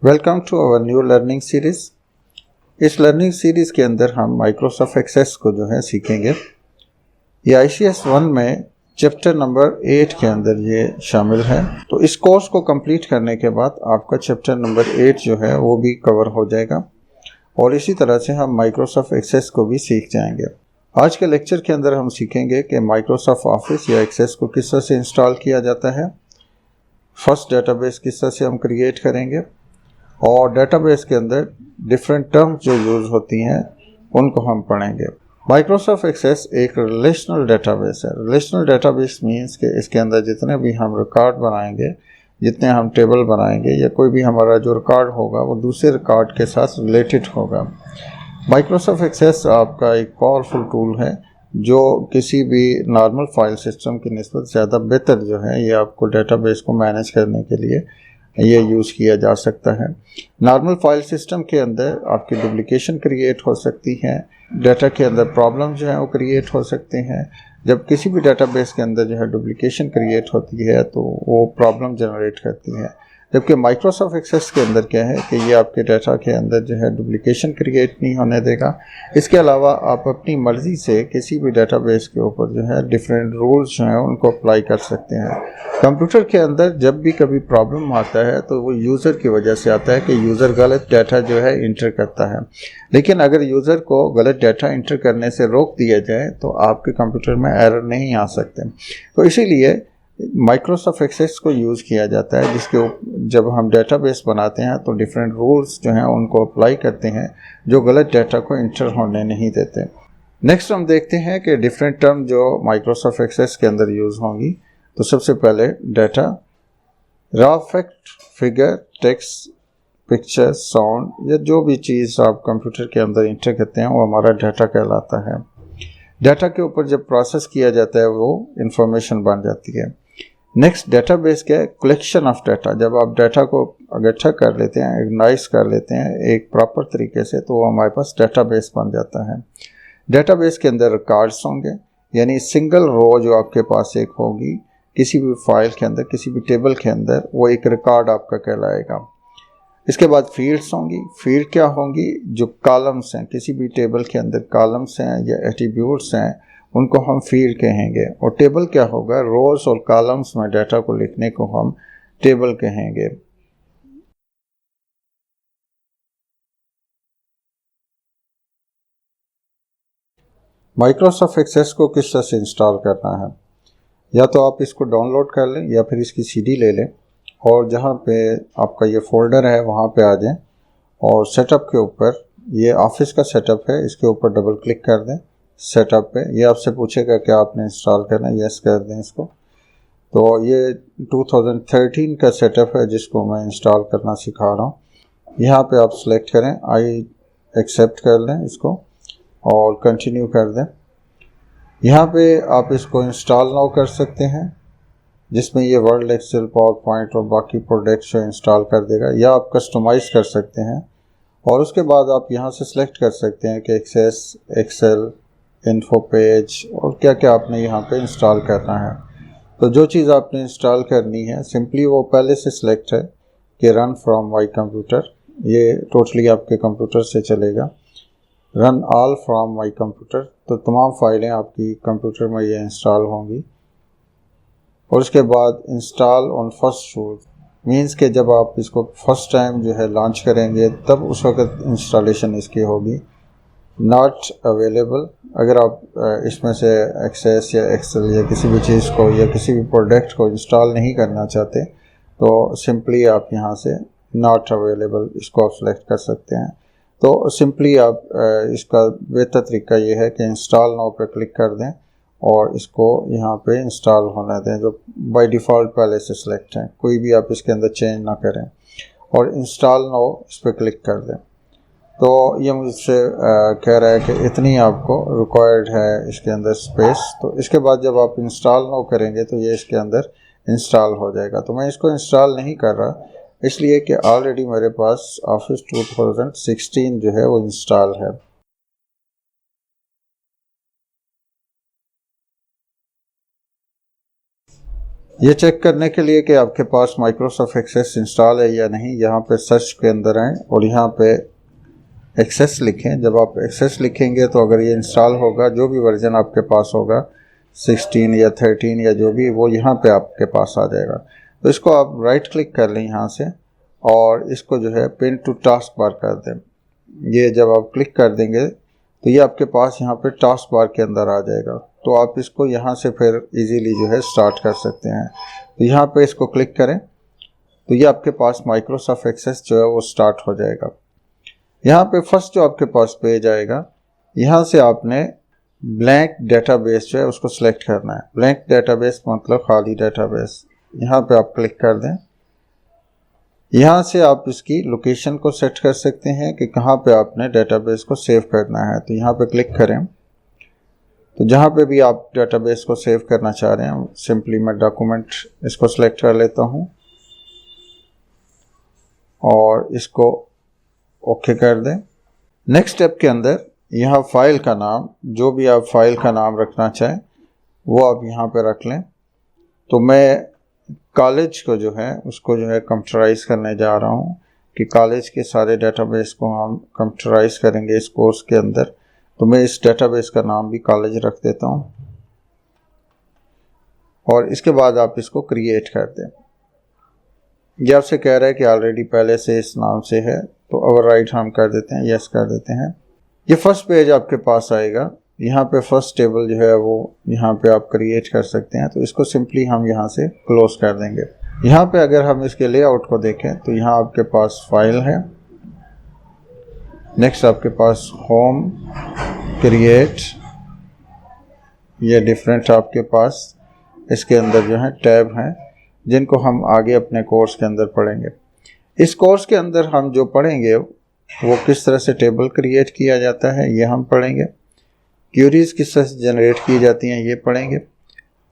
Welcome to our new learning series. इस learning series के अंदर हम माइक्रोसॉफ्ट एक्सेस को जो है सीखेंगे। ये ICS 1 में चैप्टर नंबर 8 के अंदर ये शामिल है। तो इस कोर्स को कंप्लीट करने के बाद आपका चैप्टर नंबर 8 जो है वो भी कवर हो जाएगा और इसी तरह से हम माइक्रोसॉफ्ट एक्सेस को भी सीख जाएंगे। आज के लेक्चर के अंदर हम सीखेंगे कि माइक्रोसॉफ्ट ऑफिस या एक्सेस को किस तरह से इंस्टॉल किया जाता है, फर्स्ट डेटाबेस किस तरह से हम क्रिएट करेंगे और डेटाबेस के अंदर डिफरेंट टर्म्स जो यूज़ होती हैं उनको हम पढ़ेंगे। माइक्रोसॉफ्ट एक्सेस एक रिलेशनल डेटाबेस है। रिलेशनल डेटाबेस मींस कि इसके अंदर जितने भी हम रिकॉर्ड बनाएंगे, जितने हम टेबल बनाएंगे या कोई भी हमारा जो रिकॉर्ड होगा वो दूसरे रिकॉर्ड के साथ रिलेटेड होगा। माइक्रोसॉफ्ट एक्सेस आपका एक पावरफुल टूल है जो किसी भी नॉर्मल फाइल सिस्टम की निस्बत ज़्यादा बेहतर जो है ये आपको डेटाबेस को मैनेज करने के लिए ये यूज़ किया जा सकता है। नॉर्मल फाइल सिस्टम के अंदर आपकी डुप्लिकेशन क्रिएट हो सकती है, डाटा के अंदर प्रॉब्लम जो है वो क्रिएट हो सकते हैं। जब किसी भी डेटाबेस के अंदर जो है डुप्लिकेशन क्रिएट होती है तो वो प्रॉब्लम जनरेट करती है। जबकि माइक्रोसॉफ्ट एक्सेस के अंदर क्या है कि ये आपके डाटा के अंदर जो है डुप्लिकेशन क्रिएट नहीं होने देगा। इसके अलावा आप अपनी मर्ज़ी से किसी भी डेटाबेस के ऊपर जो है डिफरेंट रूल्स जो हैं उनको अप्लाई कर सकते हैं। कंप्यूटर के अंदर जब भी कभी प्रॉब्लम आता है तो वो यूज़र की वजह से आता है कि यूज़र गलत डाटा जो है इंटर करता है। लेकिन अगर यूज़र को गलत डाटा इंटर करने से रोक दिया जाए तो आपके कंप्यूटर में एरर नहीं आ सकते। तो इसीलिए माइक्रोसॉफ्ट एक्सेस को यूज़ किया जाता है, जिसके जब हम डेटाबेस बनाते हैं तो डिफरेंट रूल्स जो हैं उनको अप्लाई करते हैं जो गलत डाटा को इंटर होने नहीं देते। नेक्स्ट हम देखते हैं कि डिफरेंट टर्म जो माइक्रोसॉफ्ट एक्सेस के अंदर यूज़ होंगी। तो सबसे पहले data, raw fact, figure, text, picture, sound या जो भी चीज़ आप कंप्यूटर के अंदर इंटर करते हैं वो हमारा डाटा कहलाता है। डाटा के ऊपर जब प्रोसेस किया जाता है वो इंफॉर्मेशन बन जाती है। नेक्स्ट डेटाबेस क्या है? Collection of data. जब आप डाटा को इकट्ठा कर लेते हैं, ऑर्गेनाइज कर लेते हैं एक प्रॉपर तरीके से तो हमारे पास डेटाबेस बन जाता है। डेटाबेस के अंदर रिकॉर्ड्स होंगे, यानी सिंगल रो जो आपके पास एक होगी किसी भी फाइल के अंदर, किसी भी टेबल के अंदर, वो एक रिकॉर्ड आपका कहलाएगा। इसके बाद फील्ड्स होंगी। फील्ड क्या होंगी? जो कॉलम्स हैं, किसी भी टेबल के अंदर कॉलम्स हैं या एट्रीब्यूट्स हैं उनको हम फील्ड कहेंगे। और टेबल क्या होगा? रोज और कॉलम्स में डाटा को लिखने को हम टेबल कहेंगे। माइक्रोसॉफ्ट एक्सेस को किस तरह से इंस्टॉल करना है? या तो आप इसको डाउनलोड कर लें या फिर इसकी CD ले लें और जहाँ पे आपका ये फोल्डर है वहाँ पे आ जाएं और सेटअप के ऊपर, ये ऑफिस का सेटअप है, इसके ऊपर डबल क्लिक कर दें। सेटअप पे ये आपसे पूछेगा कि आपने इंस्टॉल करना है, यस कर दें इसको। तो ये 2013 का सेटअप है जिसको मैं इंस्टॉल करना सिखा रहा हूँ। यहाँ पे आप सिलेक्ट करें, आई एक्सेप्ट कर लें इसको और कंटिन्यू कर दें। यहाँ पे आप इसको इंस्टॉल नाउ कर सकते हैं जिसमें ये वर्ड, एक्सेल, पावर पॉइंट और बाकी प्रोडक्ट्स जो इंस्टॉल कर देगा, या आप कस्टमाइज़ कर सकते हैं। और उसके बाद आप यहाँ से सिलेक्ट कर सकते हैं कि एक्सेस, एक्सेल, इन्फो पेज और क्या क्या आपने यहाँ पे इंस्टॉल करना है। तो जो चीज़ आपने इंस्टॉल करनी है सिंपली वो पहले से सिलेक्ट है कि रन फ्रॉम माई कंप्यूटर, ये टोटली आपके कंप्यूटर से चलेगा। Run all from my computer, तो तमाम फाइलें आपकी कंप्यूटर में ये इंस्टॉल होंगी। और उसके बाद install on first shoot, means के जब आप इसको फर्स्ट टाइम जो है लॉन्च करेंगे तब उस वक्त इंस्टॉलेशन इसकी होगी। नॉट अवेलेबल, अगर आप इसमें से एक्सेस या एक्सेल या किसी भी चीज़ को या किसी भी प्रोडक्ट को इंस्टॉल नहीं करना चाहते तो सिंपली आप यहाँ से नॉट अवेलेबल इसको आप सेलेक्ट कर सकते हैं। तो सिंपली आप इसका बेहतर तरीका ये है कि इंस्टॉल नाउ पे क्लिक कर दें और इसको यहाँ पे इंस्टॉल होने दें, जो बाय डिफ़ॉल्ट पहले से सिलेक्ट है, कोई भी आप इसके अंदर चेंज ना करें और इंस्टॉल नाउ इस पर क्लिक कर दें। तो ये मुझसे कह रहा है कि इतनी आपको रिक्वायर्ड है इसके अंदर स्पेस। तो इसके बाद जब आप इंस्टॉल नाउ करेंगे तो ये इसके अंदर इंस्टॉल हो जाएगा। तो मैं इसको इंस्टॉल नहीं कर रहा इसलिए कि ऑलरेडी मेरे पास ऑफिस 2016 जो है वो इंस्टॉल है। ये चेक करने के लिए कि आपके पास माइक्रोसॉफ्ट एक्सेस इंस्टॉल है या नहीं, यहाँ पे सर्च के अंदर आएँ और यहाँ पे एक्सेस लिखें। जब आप एक्सेस लिखेंगे तो अगर ये इंस्टॉल होगा, जो भी वर्जन आपके पास होगा 16 या 13 या जो भी, वो यहाँ पे आपके पास आ जाएगा। तो इसको आप राइट क्लिक कर लें यहाँ से और इसको जो है पिन टू टास्क बार कर दें। ये जब आप क्लिक कर देंगे तो ये आपके पास यहाँ पे टास्क बार के अंदर आ जाएगा। तो आप इसको यहाँ से फिर इजीली जो है स्टार्ट कर सकते हैं। तो यहाँ पे इसको क्लिक करें तो ये आपके पास माइक्रोसॉफ्ट एक्सेस जो है वो स्टार्ट हो जाएगा। यहाँ पे फर्स्ट जो आपके पास पेज आएगा, यहाँ से आपने ब्लैंक डेटाबेस जो है उसको सिलेक्ट करना है। ब्लैंक डेटाबेस मतलब खाली डेटाबेस। यहाँ पे आप क्लिक कर दें। यहाँ से आप इसकी लोकेशन को सेट कर सकते हैं कि कहाँ पे आपने डेटाबेस को सेव करना है। तो यहाँ पे क्लिक करें तो जहाँ पे भी आप डेटाबेस को सेव करना चाह रहे हैं, सिंपली मैं डॉक्यूमेंट इसको सिलेक्ट कर लेता हूँ और इसको ओके कर दें। नेक्स्ट स्टेप के अंदर यहाँ फाइल का नाम, जो भी आप फाइल का नाम रखना चाहें वो आप यहाँ पे रख लें। तो मैं कॉलेज को जो है उसको जो है कंप्यूटराइज करने जा रहा हूँ कि कॉलेज के सारे डेटाबेस को हम कंप्यूटराइज करेंगे इस कोर्स के अंदर। तो मैं इस डेटाबेस का नाम भी कॉलेज रख देता हूँ और इसके बाद आप इसको क्रिएट कर दें। ये आपसे कह रहा है कि ऑलरेडी पहले से इस नाम से है, तो ओवरराइट हम कर देते हैं, यस कर देते हैं। ये फर्स्ट पेज आपके पास आएगा। यहाँ पे फर्स्ट टेबल जो है वो यहाँ पे आप क्रिएट कर सकते हैं। तो इसको सिंपली हम यहाँ से क्लोज कर देंगे। यहाँ पे अगर हम इसके लेआउट को देखें तो यहाँ आपके पास फाइल है, नेक्स्ट आपके पास होम, क्रिएट, ये डिफरेंट आपके पास इसके अंदर जो है टैब हैं जिनको हम आगे अपने कोर्स के अंदर पढ़ेंगे। इस कोर्स के अंदर हम जो पढ़ेंगे वो किस तरह से टेबल क्रिएट किया जाता है ये हम पढ़ेंगे, क्यूरीज किस तरह से जनरेट की जाती हैं ये पढ़ेंगे,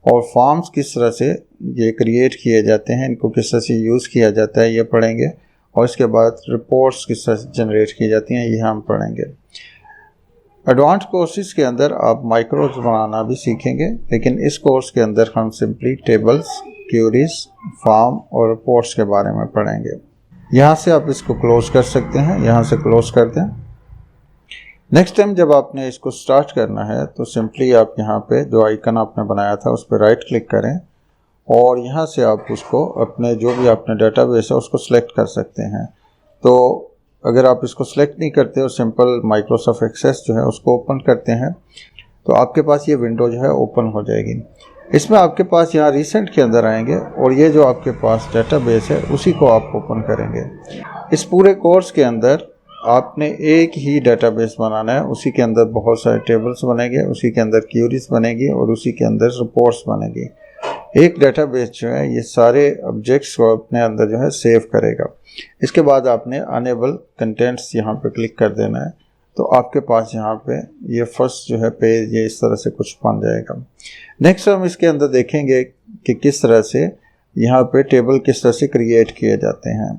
और फॉर्म्स किस तरह से ये क्रिएट किए जाते हैं, इनको किस तरह से यूज़ किया जाता है ये पढ़ेंगे, और इसके बाद रिपोर्ट्स किस तरह से जनरेट की जाती हैं ये हम पढ़ेंगे। एडवांस कोर्सेज के अंदर आप माइक्रोज बनाना भी सीखेंगे, लेकिन इस कोर्स के अंदर हम सिंपली टेबल्स, क्यूरीज, फॉर्म और रिपोर्ट्स के बारे में पढ़ेंगे। यहाँ से आप इसको क्लोज कर सकते हैं, यहाँ से क्लोज कर दें। नेक्स्ट टाइम जब आपने इसको स्टार्ट करना है तो सिंपली आप यहाँ पे जो आइकन आपने बनाया था उस पर राइट क्लिक करें और यहाँ से आप उसको अपने जो भी आपने डेटाबेस है उसको सिलेक्ट कर सकते हैं। तो अगर आप इसको सिलेक्ट नहीं करते और सिंपल माइक्रोसॉफ्ट एक्सेस जो है उसको ओपन करते हैं तो आपके पास ये विंडो जो है ओपन हो जाएगी। इसमें आपके पास यहाँ रिसेंट के अंदर आएंगे और ये जो आपके पास डेटाबेस है उसी को आप ओपन करेंगे। इस पूरे कोर्स के अंदर आपने एक ही डेटाबेस बनाना है, उसी के अंदर बहुत सारे टेबल्स बनेंगे, उसी के अंदर क्यूरीज बनेगी और उसी के अंदर रिपोर्ट्स बनेगी। एक डेटाबेस जो है ये सारे ऑब्जेक्ट्स को अपने अंदर जो है सेव करेगा। इसके बाद आपने अनेबल कंटेंट्स यहाँ पे क्लिक कर देना है तो आपके पास यहाँ पे ये फर्स्ट जो है पेज ये इस तरह से कुछ बन जाएगा। नेक्स्ट हम इसके अंदर देखेंगे कि किस तरह से यहाँ पे टेबल किस तरह से क्रिएट किए जाते हैं।